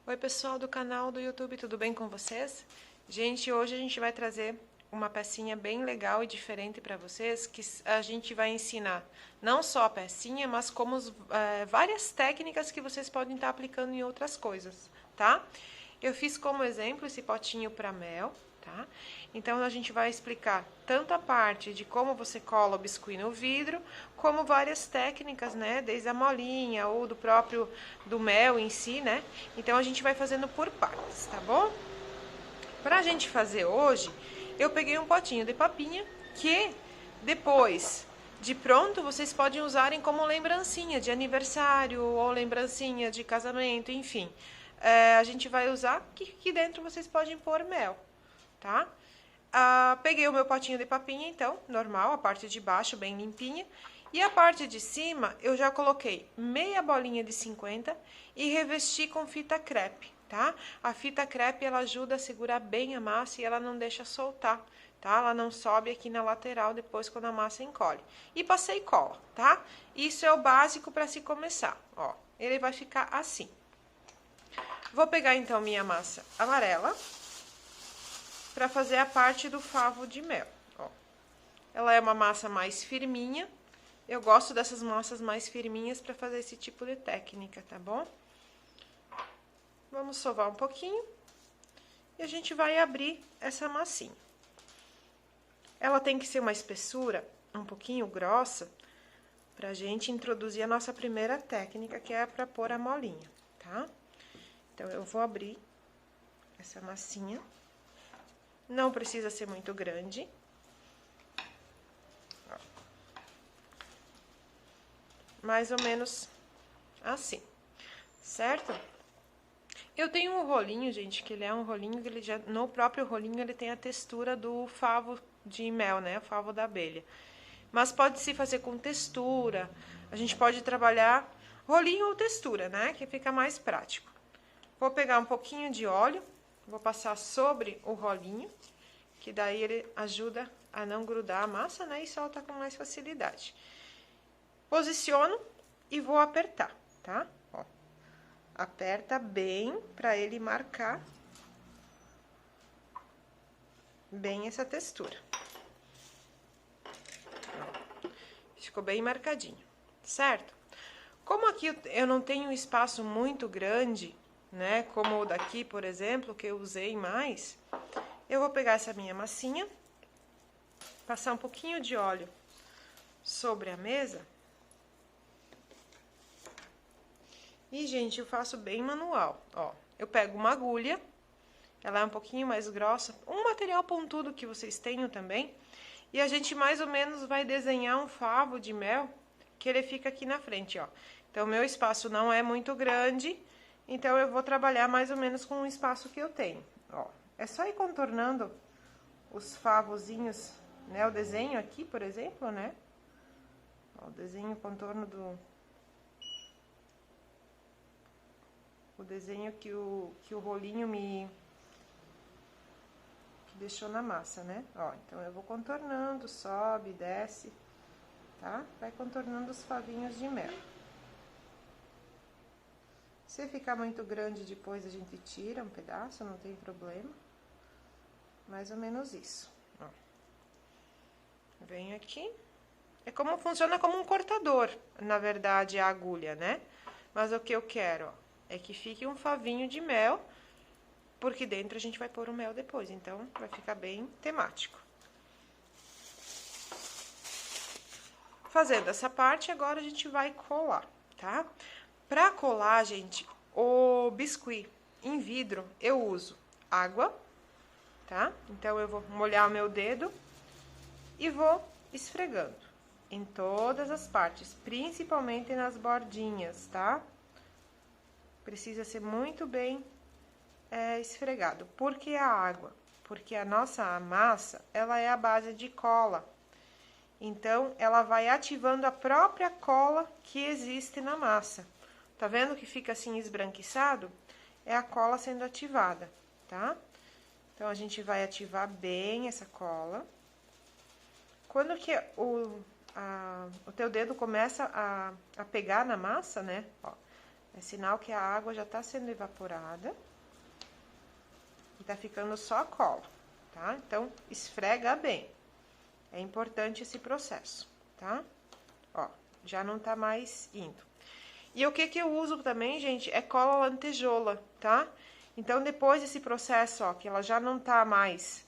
Oi pessoal do canal do YouTube, tudo bem com vocês? Gente, hoje a gente vai trazer uma pecinha bem legal e diferente para vocês, que a gente vai ensinar não só a pecinha, mas como várias técnicas que vocês podem estar aplicando em outras coisas, tá? Eu fiz como exemplo esse potinho para mel, tá? Então a gente vai explicar tanto a parte de como você cola o biscuit no vidro, como várias técnicas, né? Desde a molinha ou do mel em si, né? Então a gente vai fazendo por partes, tá bom? Pra gente fazer hoje, eu peguei um potinho de papinha que depois de pronto vocês podem usarem como lembrancinha de aniversário ou lembrancinha de casamento, enfim. A gente vai usar que aqui dentro vocês podem pôr mel, tá? Peguei o meu potinho de papinha, então, normal, a parte de baixo bem limpinha. E a parte de cima eu já coloquei meia bolinha de 50 e revesti com fita crepe, tá? A fita crepe ela ajuda a segurar bem a massa e ela não deixa soltar, tá? Ela não sobe aqui na lateral depois quando a massa encolhe. E passei cola, tá? Isso é o básico para se começar, ó. Ele vai ficar assim. Vou pegar então minha massa amarela para fazer a parte do favo de mel, ó. Ela é uma massa mais firminha. Eu gosto dessas massas mais firminhas para fazer esse tipo de técnica, tá bom? Vamos sovar um pouquinho e a gente vai abrir essa massinha. Ela tem que ser uma espessura um pouquinho grossa pra gente introduzir a nossa primeira técnica, que é para pôr a molinha, tá? Então, eu vou abrir essa massinha. Não precisa ser muito grande. Mais ou menos assim, certo? Eu tenho um rolinho, gente, que ele é um rolinho que ele já, no próprio rolinho ele tem a textura do favo de mel, né? O favo da abelha. Mas pode se fazer com textura. A gente pode trabalhar rolinho ou textura, né? Que fica mais prático. Vou pegar um pouquinho de óleo, vou passar sobre o rolinho, que daí ele ajuda a não grudar a massa, né? E solta com mais facilidade. Posiciono e vou apertar, tá? Ó. Aperta bem para ele marcar bem essa textura. Ó. Ficou bem marcadinho, certo? Como aqui eu não tenho um espaço muito grande, né? Como o daqui, por exemplo, que eu usei mais, eu vou pegar essa minha massinha, passar um pouquinho de óleo sobre a mesa. E, gente, eu faço bem manual, ó. Eu pego uma agulha, ela é um pouquinho mais grossa, um material pontudo que vocês tenham também, e a gente mais ou menos vai desenhar um favo de mel, que ele fica aqui na frente, ó. Então, o meu espaço não é muito grande, então eu vou trabalhar mais ou menos com o espaço que eu tenho, ó. É só ir contornando os favozinhos, né? O desenho aqui, por exemplo, né? Ó, o desenho, o contorno do... O desenho que o rolinho me deixou na massa, né? Ó, então eu vou contornando, sobe, desce, tá? Vai contornando os favinhos de mel. Se ficar muito grande, depois a gente tira um pedaço, não tem problema. Mais ou menos isso, ó. Venho aqui. Funciona como um cortador, na verdade, a agulha, né? Mas o que eu quero, ó, é que fique um favinho de mel, porque dentro a gente vai pôr o mel depois, então vai ficar bem temático. Fazendo essa parte, agora a gente vai colar, tá? Pra colar, gente, o biscuit em vidro, eu uso água, tá? Então, eu vou molhar o meu dedo e vou esfregando em todas as partes, principalmente nas bordinhas, tá? Precisa ser muito bem esfregado. Por que a água? Porque a nossa massa, ela é a base de cola. Então, ela vai ativando a própria cola que existe na massa. Tá vendo que fica assim esbranquiçado? É a cola sendo ativada, tá? Então, a gente vai ativar bem essa cola. Quando que o teu dedo começa a pegar na massa, né? Ó, É sinal que a água já tá sendo evaporada. E tá ficando só a cola, tá? Então, esfrega bem. É importante esse processo, tá? Ó, já não tá mais indo. E o que eu uso também, gente, é cola lantejola, tá? Então, depois desse processo, ó, que ela já não tá mais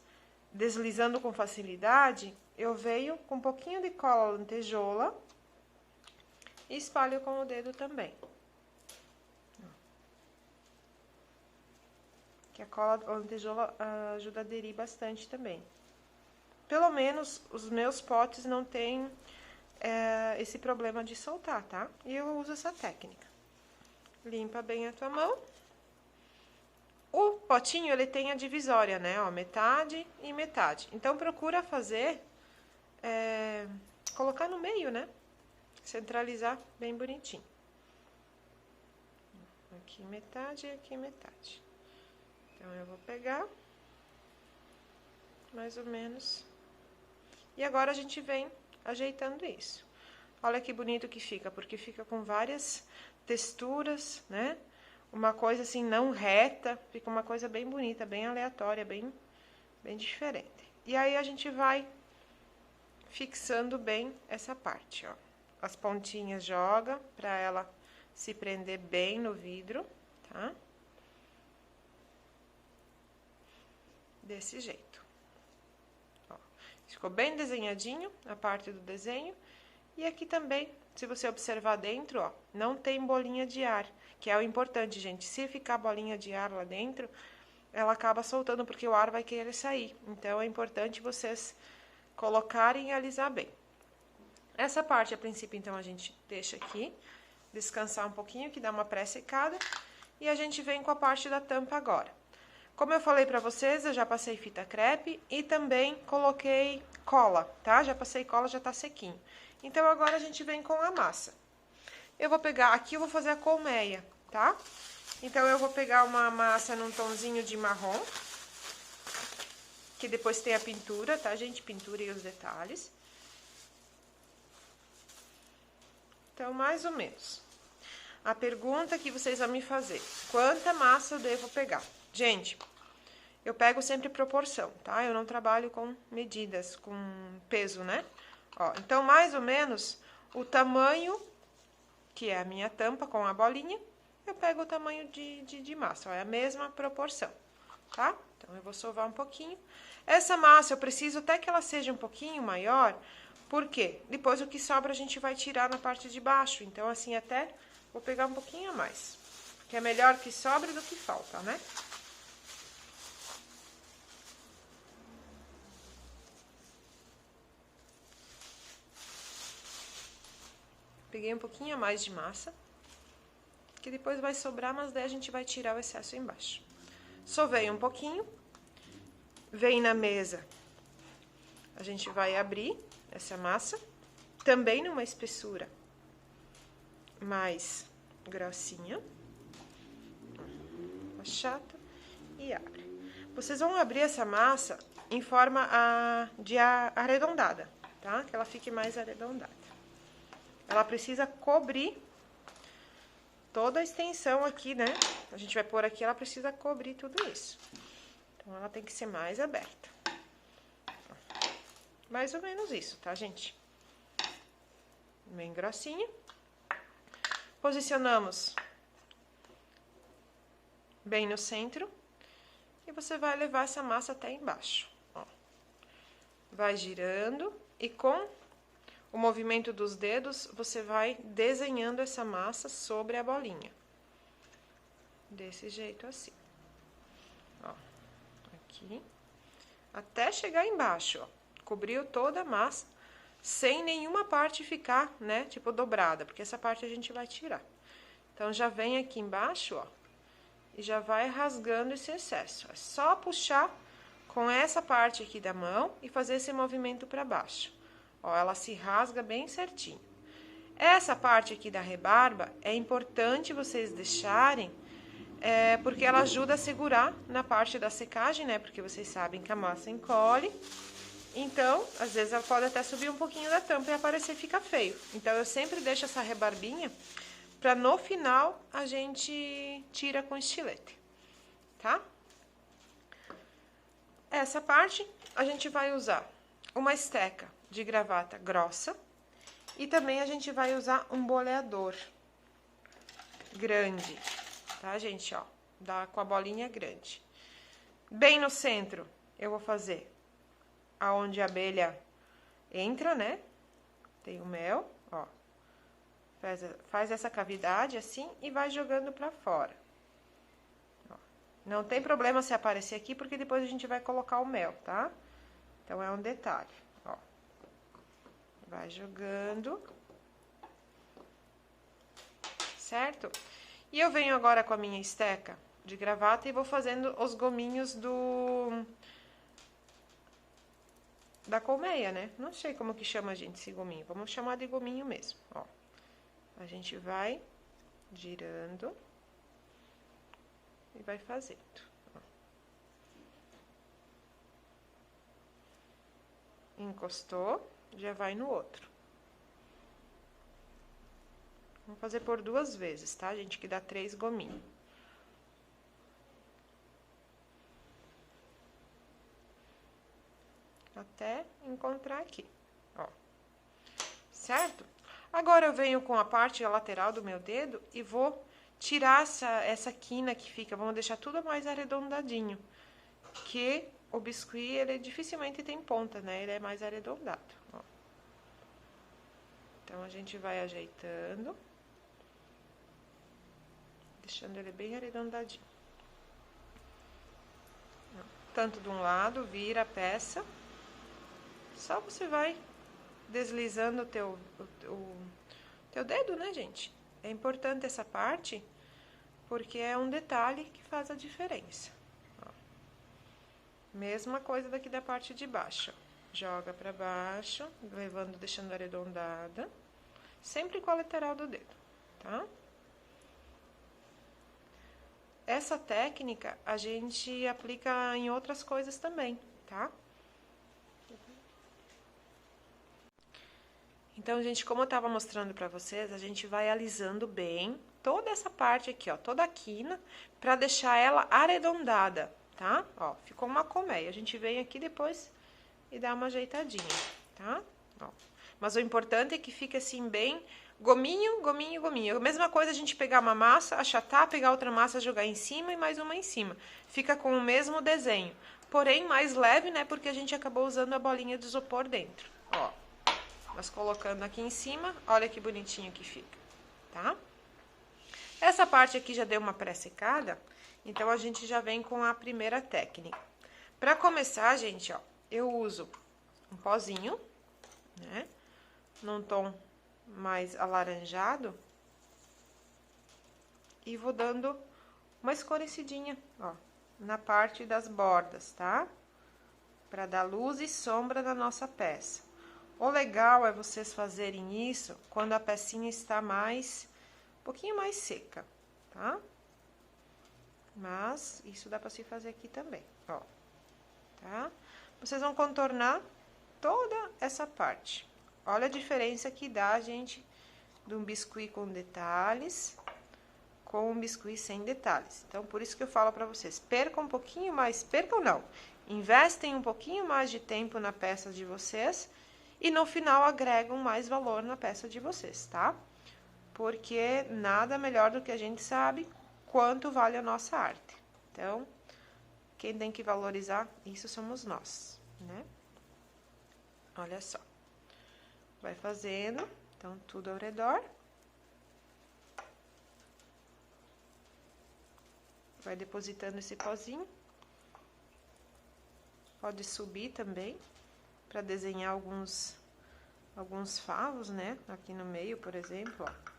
deslizando com facilidade, eu venho com um pouquinho de cola lantejola e espalho com o dedo também. Que a cola lantejola ajuda a aderir bastante também. Pelo menos os meus potes não tem esse problema de soltar, tá? E eu uso essa técnica. Limpa bem a tua mão. O potinho, ele tem a divisória, né? Ó, metade e metade. Então, procura fazer, colocar no meio, né? Centralizar bem bonitinho. Aqui metade e aqui metade. Então, eu vou pegar mais ou menos. E agora a gente vem ajeitando isso. Olha que bonito que fica, porque fica com várias texturas, né? Uma coisa assim não reta, fica uma coisa bem bonita, bem aleatória, bem diferente. E aí a gente vai fixando bem essa parte, ó. As pontinhas joga para ela se prender bem no vidro, tá? Desse jeito. Ó, ficou bem desenhadinho a parte do desenho. E aqui também, se você observar dentro, ó, não tem bolinha de ar, que é o importante, gente. Se ficar bolinha de ar lá dentro, ela acaba soltando, porque o ar vai querer sair. Então, é importante vocês colocarem e alisar bem. Essa parte, a princípio, então, a gente deixa aqui, descansar um pouquinho, que dá uma pré-secada. E a gente vem com a parte da tampa agora. Como eu falei pra vocês, eu já passei fita crepe e também coloquei cola, tá? Já passei cola, já tá sequinho. Então, agora a gente vem com a massa. Eu vou pegar, aqui eu vou fazer a colmeia, tá? Então, eu vou pegar uma massa num tonzinho de marrom, que depois tem a pintura, tá, gente? Pintura e os detalhes. Então, mais ou menos. A pergunta que vocês vão me fazer, quanta massa eu devo pegar? Gente, eu pego sempre proporção, tá? Eu não trabalho com medidas, com peso, né? Ó, então, mais ou menos, o tamanho, que é a minha tampa com a bolinha, eu pego o tamanho de massa, ó, é a mesma proporção, tá? Então, eu vou sovar um pouquinho. Essa massa, eu preciso até que ela seja um pouquinho maior, porque depois o que sobra a gente vai tirar na parte de baixo. Então, assim, até vou pegar um pouquinho a mais, que é melhor que sobre do que falta, né? Peguei um pouquinho a mais de massa, que depois vai sobrar, mas daí a gente vai tirar o excesso embaixo. Sovei um pouquinho, vem na mesa, a gente vai abrir essa massa, também numa espessura mais grossinha, achata e abre. Vocês vão abrir essa massa em forma de arredondada, tá? Que ela fique mais arredondada. Ela precisa cobrir toda a extensão aqui, né? A gente vai pôr aqui, ela precisa cobrir tudo isso. Então, ela tem que ser mais aberta. Mais ou menos isso, tá, gente? Bem grossinha. Posicionamos bem no centro. E você vai levar essa massa até embaixo, ó. Vai girando e com o movimento dos dedos, você vai desenhando essa massa sobre a bolinha. Desse jeito assim. Ó, aqui. Até chegar embaixo, ó. Cobriu toda a massa, sem nenhuma parte ficar, né, tipo dobrada, porque essa parte a gente vai tirar. Então, já vem aqui embaixo, ó, e já vai rasgando esse excesso. É só puxar com essa parte aqui da mão e fazer esse movimento para baixo. Ó, ela se rasga bem certinho. Essa parte aqui da rebarba é importante vocês deixarem, porque ela ajuda a segurar na parte da secagem, né? Porque vocês sabem que a massa encolhe. Então, às vezes ela pode até subir um pouquinho da tampa e aparecer fica feio. Então, eu sempre deixo essa rebarbinha para no final a gente tira com estilete, tá? Essa parte a gente vai usar uma esteca de gravata grossa e também a gente vai usar um boleador grande, tá, gente? Ó, com a bolinha grande. Bem no centro, eu vou fazer aonde a abelha entra, né? Tem o mel, ó. Faz essa cavidade assim e vai jogando pra fora. Ó. Não tem problema se aparecer aqui, porque depois a gente vai colocar o mel, tá? Então, é um detalhe, ó. Vai jogando. Certo? E eu venho agora com a minha esteca de gravata e vou fazendo os gominhos da colmeia, né? Não sei como que chama, gente, esse gominho. Vamos chamar de gominho mesmo, ó. A gente vai girando e vai fazendo. Ó. Encostou, já vai no outro. Vamos fazer por 2 vezes, tá, gente? Que dá 3 gominhos. Até encontrar aqui, ó. Certo? Agora, eu venho com a parte lateral do meu dedo e vou tirar essa quina que fica. Vamos deixar tudo mais arredondadinho. Que o biscuit, ele dificilmente tem ponta, né? Ele é mais arredondado, ó. Então, a gente vai ajeitando. Deixando ele bem arredondadinho. Tanto de um lado, vira a peça. Só você vai deslizando o teu dedo, né, gente? É importante essa parte, porque é um detalhe que faz a diferença. Ó. Mesma coisa daqui da parte de baixo. Joga pra baixo, levando, deixando arredondada. Sempre com a lateral do dedo, tá? Essa técnica a gente aplica em outras coisas também, tá? Então, gente, como eu tava mostrando pra vocês, a gente vai alisando bem toda essa parte aqui, ó, toda a quina, pra deixar ela arredondada, tá? Ó, ficou uma colmeia. A gente vem aqui depois e dá uma ajeitadinha, tá? Ó. Mas o importante é que fique assim bem gominho, gominho, gominho. A mesma coisa a gente pegar uma massa, achatar, pegar outra massa, jogar em cima e mais uma em cima. Fica com o mesmo desenho, porém mais leve, né, porque a gente acabou usando a bolinha de isopor dentro, ó. Mas colocando aqui em cima, olha que bonitinho que fica, tá? Essa parte aqui já deu uma pré-secada, então a gente já vem com a primeira técnica. Pra começar, gente, ó, eu uso um pozinho, né, num tom mais alaranjado, e vou dando uma escurecidinha, ó, na parte das bordas, tá? Pra dar luz e sombra na nossa peça. O legal é vocês fazerem isso quando a pecinha está um pouquinho mais seca, tá? Mas isso dá pra se fazer aqui também, ó, tá? Vocês vão contornar toda essa parte. Olha a diferença que dá, gente, de um biscuit com detalhes com um biscuit sem detalhes. Então, por isso que eu falo pra vocês, percam um pouquinho mais, percam não, investem um pouquinho mais de tempo na peça de vocês e no final agregam mais valor na peça de vocês, tá? Porque nada melhor do que a gente sabe quanto vale a nossa arte. Então, quem tem que valorizar isso somos nós, né? Olha só. Vai fazendo, então, tudo ao redor. Vai depositando esse pozinho. Pode subir também, para desenhar alguns favos, né? Aqui no meio, por exemplo, ó.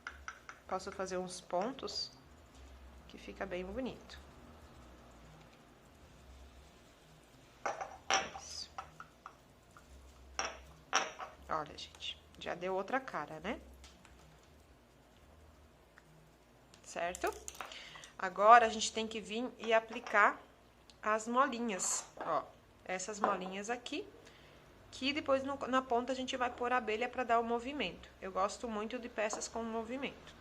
Posso fazer uns pontos, que fica bem bonito. Isso. Olha, gente, já deu outra cara, né? Certo? Agora, a gente tem que vir e aplicar as molinhas, ó. Essas molinhas aqui, que depois na ponta a gente vai pôr a abelha para dar o movimento. Eu gosto muito de peças com movimento.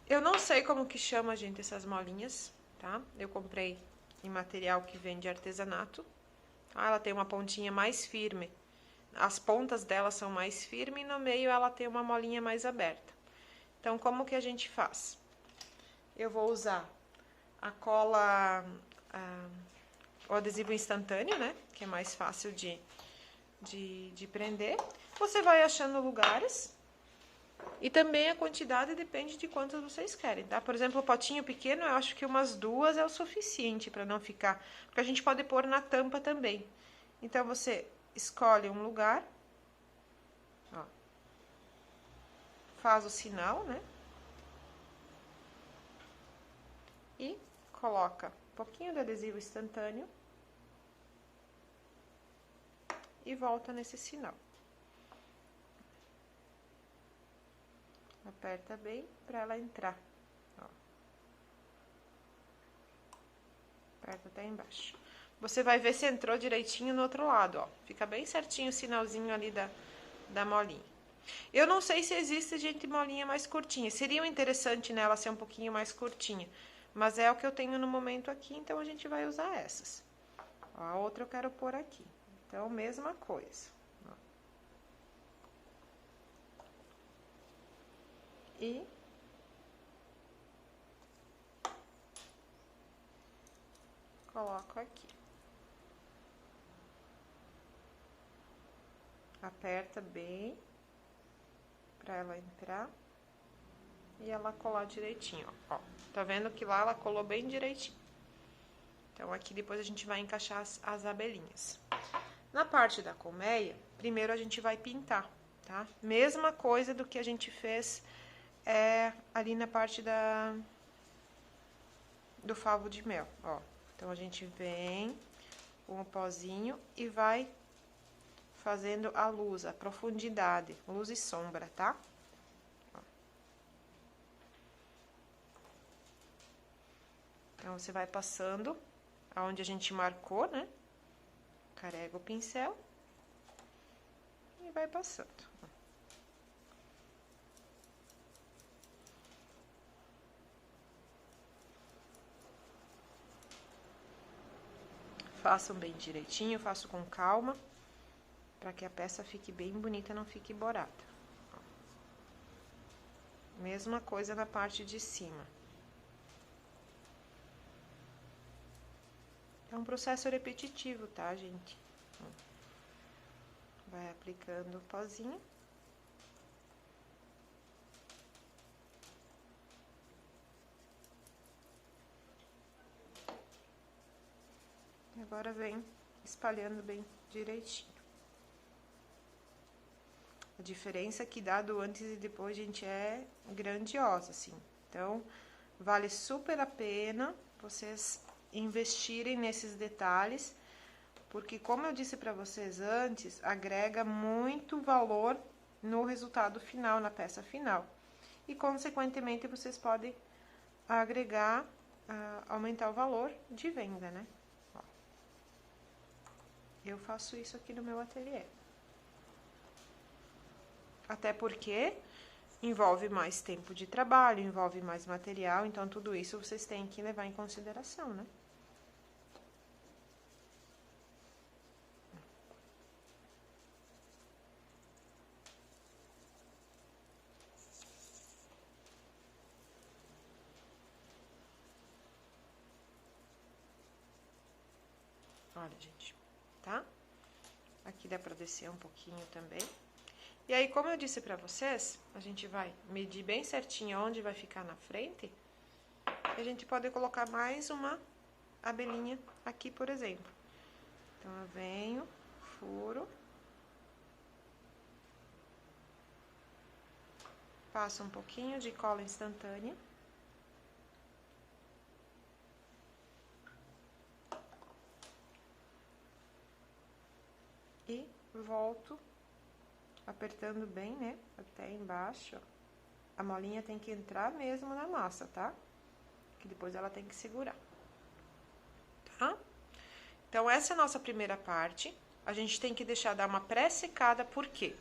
Eu não sei como que chama, gente, essas molinhas, tá? Eu comprei em material que vem de artesanato. Tá? Ela tem uma pontinha mais firme. As pontas dela são mais firmes e no meio ela tem uma molinha mais aberta. Então, como que a gente faz? Eu vou usar a cola, o adesivo instantâneo, né? Que é mais fácil de prender. Você vai achando lugares. E também a quantidade depende de quantos vocês querem, tá? Por exemplo, o potinho pequeno, eu acho que umas 2 é o suficiente para não ficar... Porque a gente pode pôr na tampa também. Então, você escolhe um lugar. Ó, faz o sinal, né? E coloca um pouquinho de adesivo instantâneo. E volta nesse sinal. Aperta bem para ela entrar. Ó. Aperta até embaixo. Você vai ver se entrou direitinho no outro lado, ó. Fica bem certinho o sinalzinho ali da molinha. Eu não sei se existe, gente, molinha mais curtinha. Seria interessante nela ser um pouquinho mais curtinha. Mas é o que eu tenho no momento aqui, então a gente vai usar essas. Ó, a outra eu quero pôr aqui. Então, mesma coisa. E coloco aqui. Aperta bem para ela entrar e ela colar direitinho, ó. Tá vendo que lá ela colou bem direitinho. Então, aqui depois a gente vai encaixar as abelhinhas. Na parte da colmeia, primeiro a gente vai pintar, tá? Mesma coisa do que a gente fez ali na parte do favo de mel, ó. Então, a gente vem com o pozinho e vai fazendo a luz, a profundidade, luz e sombra, tá? Ó. Então, você vai passando aonde a gente marcou, né? Carrega o pincel e vai passando. Façam bem direitinho, façam com calma, para que a peça fique bem bonita, não fique borada. Mesma coisa na parte de cima. É um processo repetitivo, tá, gente? Vai aplicando o pozinho. E agora vem espalhando bem direitinho. A diferença que dá do antes e depois, gente, é grandiosa, assim. Então, vale super a pena vocês investirem nesses detalhes, porque, como eu disse para vocês antes, agrega muito valor no resultado final, na peça final. E, consequentemente, vocês podem agregar, aumentar o valor de venda, né? Ó. Eu faço isso aqui no meu ateliê. Até porque envolve mais tempo de trabalho, envolve mais material, então tudo isso vocês têm que levar em consideração, né? Olha, gente, tá? Aqui dá pra descer um pouquinho também. E aí, como eu disse pra vocês, a gente vai medir bem certinho onde vai ficar na frente. E a gente pode colocar mais uma abelhinha aqui, por exemplo. Então, eu venho, furo. Passo um pouquinho de cola instantânea. E volto apertando bem, né? Até embaixo. A molinha tem que entrar mesmo na massa, tá? Que depois ela tem que segurar. Tá? Então, essa é a nossa primeira parte. A gente tem que deixar dar uma pré-secada, por quê?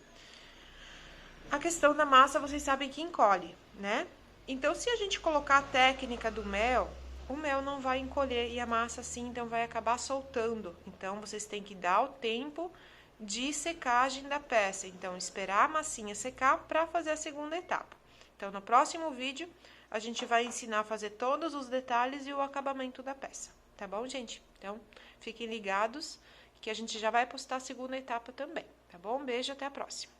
A questão da massa, vocês sabem que encolhe, né? Então, se a gente colocar a técnica do mel, o mel não vai encolher e a massa assim, então vai acabar soltando. Então, vocês têm que dar o tempo de secagem da peça. Então, esperar a massinha secar para fazer a segunda etapa. Então, no próximo vídeo, a gente vai ensinar a fazer todos os detalhes e o acabamento da peça. Tá bom, gente? Então, fiquem ligados que a gente já vai postar a segunda etapa também. Tá bom? Um beijo, até a próxima.